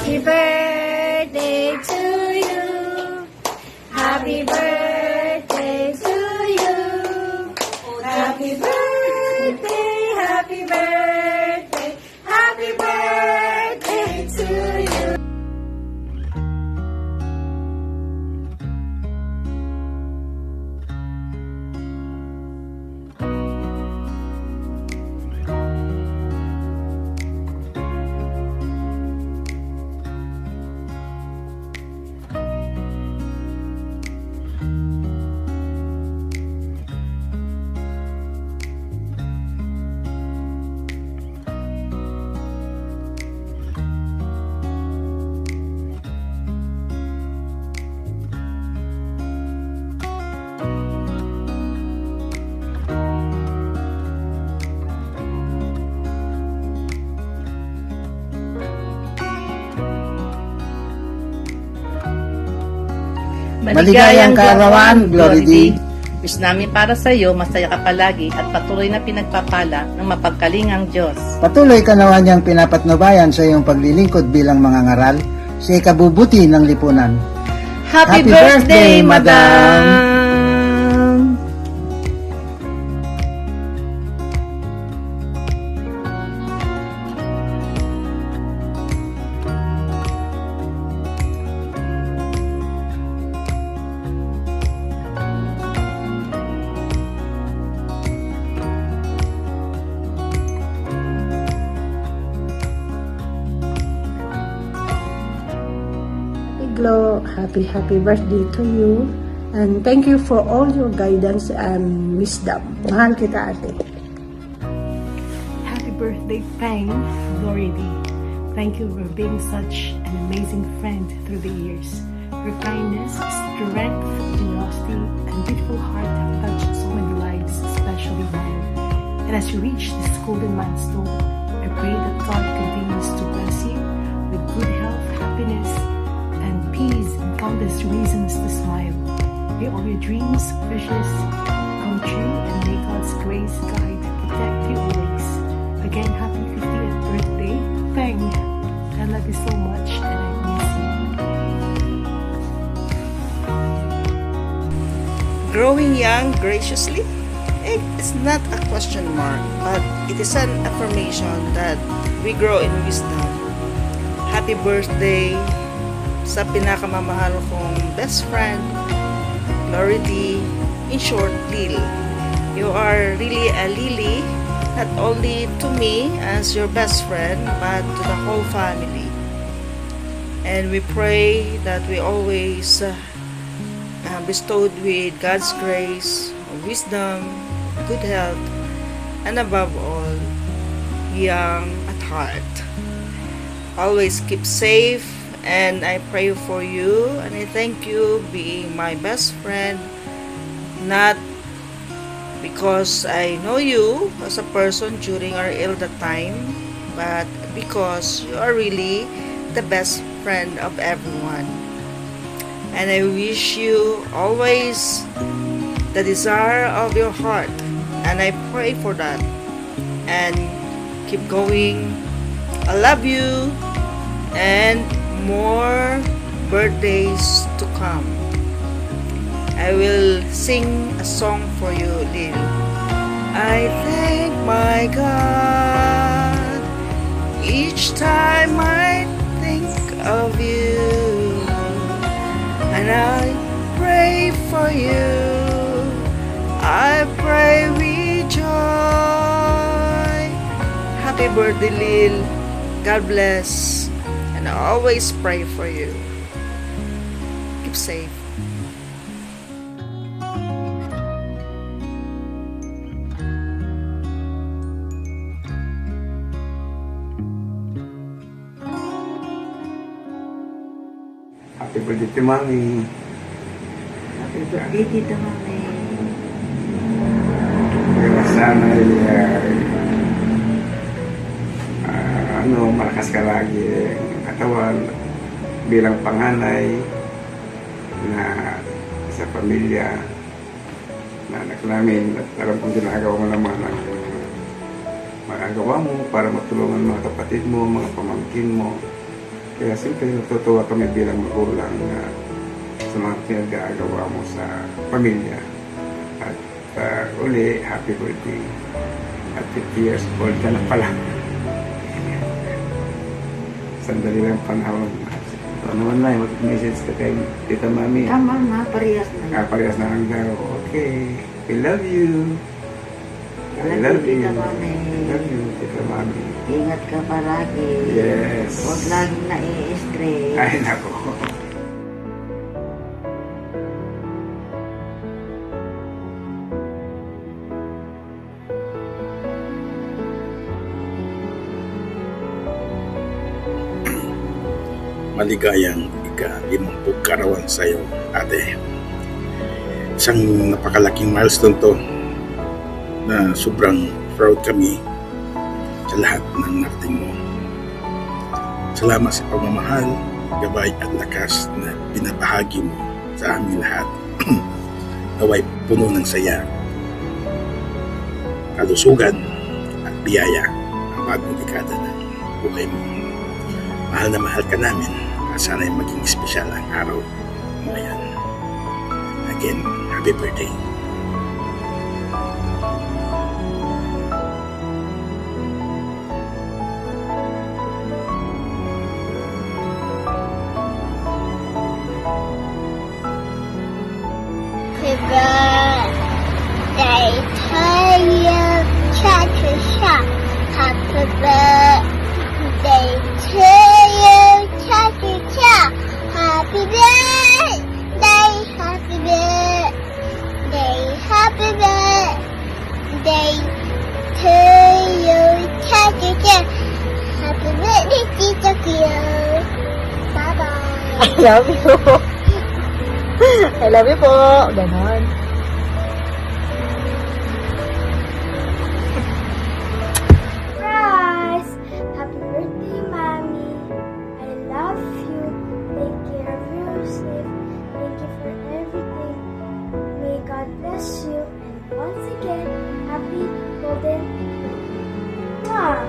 Happy birthday to you. Happy birthday to you. Happy birthday, happy birthday, happy birthday to you. Maligayang kaarawan, Glory D. Wish namin para sa iyo, masaya ka palagi at patuloy na pinagpapala ng mapagkalingang Diyos. Patuloy ka nawa niyang pinapatnubayan sa iyong paglilingkod bilang mga ngaral sa ikabubuti ng lipunan. Happy birthday, Madam! Glo, happy birthday to you. And thank you for all your guidance and wisdom. Mahal kita, ate. Happy birthday, Pang, Glory D. Thank you for being such an amazing friend through the years. Your kindness, strength, generosity, and beautiful heart have touched so many lives, especially mine. And as you reach this golden milestone, I pray that God continues to bless you with good health, happiness, and peace and countless reasons to smile. May all your dreams, wishes come true, and may God's grace guide, protect you always. Again, happy 50th birthday, Peng. I love you so much, and I miss you. Growing young graciously? It's not a question mark, but it is an affirmation that we grow in wisdom. Happy birthday sa pinakamamahal kong best friend, Glory D. In short, Lil. You are really a Lily, not only to me as your best friend, but to the whole family. And we pray that we always bestowed with God's grace, wisdom, good health, and above all, young at heart. Always keep safe, and I pray for you, and I thank you being my best friend, not because I know you as a person during our elder time, but because you are really the best friend of everyone. And I wish you always the desire of your heart, and I pray for that. And keep going. I love you, and more birthdays to come. I will sing a song for you, Lil. I thank my God each time I think of you, and I pray for you. I pray with joy. Happy birthday, Lil. God bless. And I always pray for you. Keep safe. Happy birthday to Mami. Happy birthday, Tita Mami. Kaya sana malakas ka lagi ang katawan bilang panganay na sa pamilya na anak namin, at alam kong ginagawa mo naman ang magagawa mo para matulungan mga kapatid mo, mga pamangkin mo, Kaya siyempre natutuwa kami bilang magulang na sa mga pinag-aagawa mo sa pamilya. At uli, happy birthday. At 50 years old ka na pala. Sandali lang panahon. Ito naman na, mag-message ka kay Tita Mami. Tama na, parehas na. Parehas na lang daw. Okay. We love you. I love you. Tita Mami. Love you, Tita Mami. Ingat ka palagi. Yes. Huwag laging nai-stress. Ay, nako. Maligayang ika-50 karawan sa iyo, ate. Isang napakalaking milestone to na sobrang proud kami sa lahat ng narating mo. Salamat sa pagmamahal, gabay at lakas na binabahagi mo sa amin lahat. Naway puno ng saya, kalusugan at biyaya ang bagong dekada ng buhay mo. Mahal na mahal ka namin at sana'y maging espesyal ang araw mo ngayon. Again, happy birthday. Happy birthday to you, cha-cha-cha. Happy birthday, happy birthday, happy birthday to you, cha-cha-cha. Happy birthday, Tito Kyo. Bye-bye. I love you. I love you po. Ganon. Surprise! Happy birthday, Mommy. I love you. Take care of yourself. Thank you for everything. May God bless you. And once again, happy golden Mwah!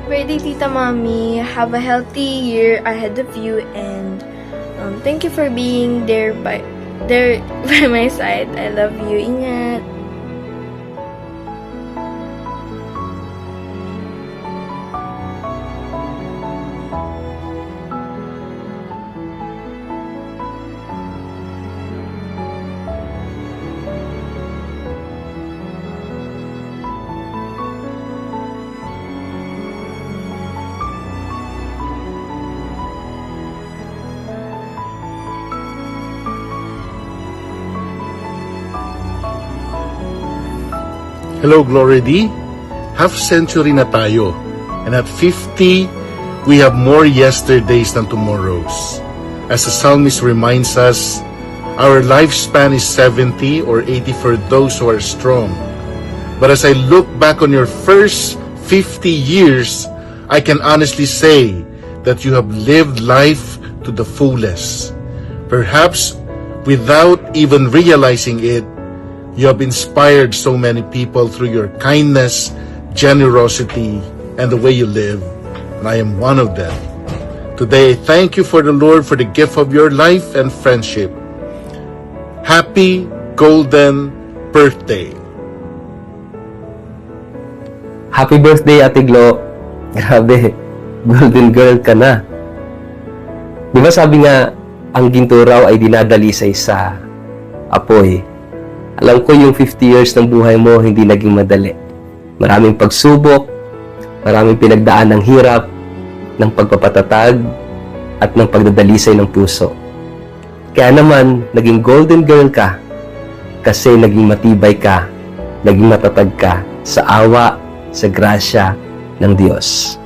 Birthday, Tita Mommy. Have a healthy year ahead of you, and thank you for being there by my side. I love you. Ingat. Hello, Glory D. Half century na tayo. And at 50, we have more yesterdays than tomorrows. As the psalmist reminds us, our lifespan is 70 or 80 for those who are strong. But as I look back on your first 50 years, I can honestly say that you have lived life to the fullest. Perhaps without even realizing it, you have inspired so many people through your kindness, generosity, and the way you live. And I am one of them. Today, I thank you for the Lord for the gift of your life and friendship. Happy golden birthday. Happy birthday, Ate Glo. Grabe, golden girl ka na. Di ba sabi nga, ang ginto raw ay dinadalisay sa apoy. Alam ko yung 50 years ng buhay mo hindi naging madali. Maraming pagsubok, maraming pinagdaan ng hirap, ng pagpapatatag, at ng pagdadalisay ng puso. Kaya naman, naging golden girl ka kasi naging matibay ka, naging matatag ka sa awa, sa grasya ng Diyos.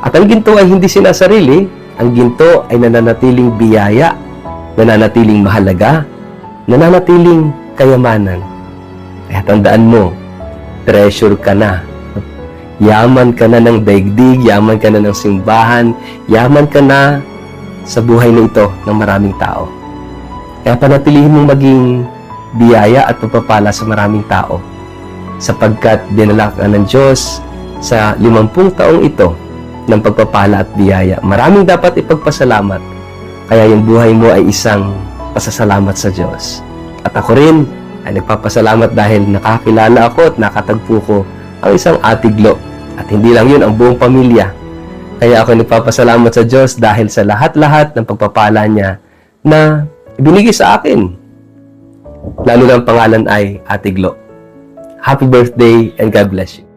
At ang ginto ay hindi sinasarili, ang ginto ay nananatiling biyaya, nananatiling mahalaga, nananatiling kayamanan. Kaya tandaan mo, treasure ka na. Yaman ka na ng daigdig, yaman ka na ng simbahan, yaman ka na sa buhay na ito ng maraming tao. Kaya panatilihin mong maging biyaya at pagpapala sa maraming tao. Sapagkat dinala ka ng Diyos sa 50 taong ito ng pagpapala at biyaya. Maraming dapat ipagpasalamat. Kaya yung buhay mo ay isang pasasalamat sa Diyos. At ako rin ay nagpapasalamat dahil nakakilala ako at nakatagpo ko ang isang Ate Glo. At hindi lang yun, ang buong pamilya. Kaya ako nagpapasalamat sa Diyos dahil sa lahat-lahat ng pagpapala niya na ibinigay sa akin. Lalo na ang pangalan ay Ate Glo. Happy birthday and God bless you.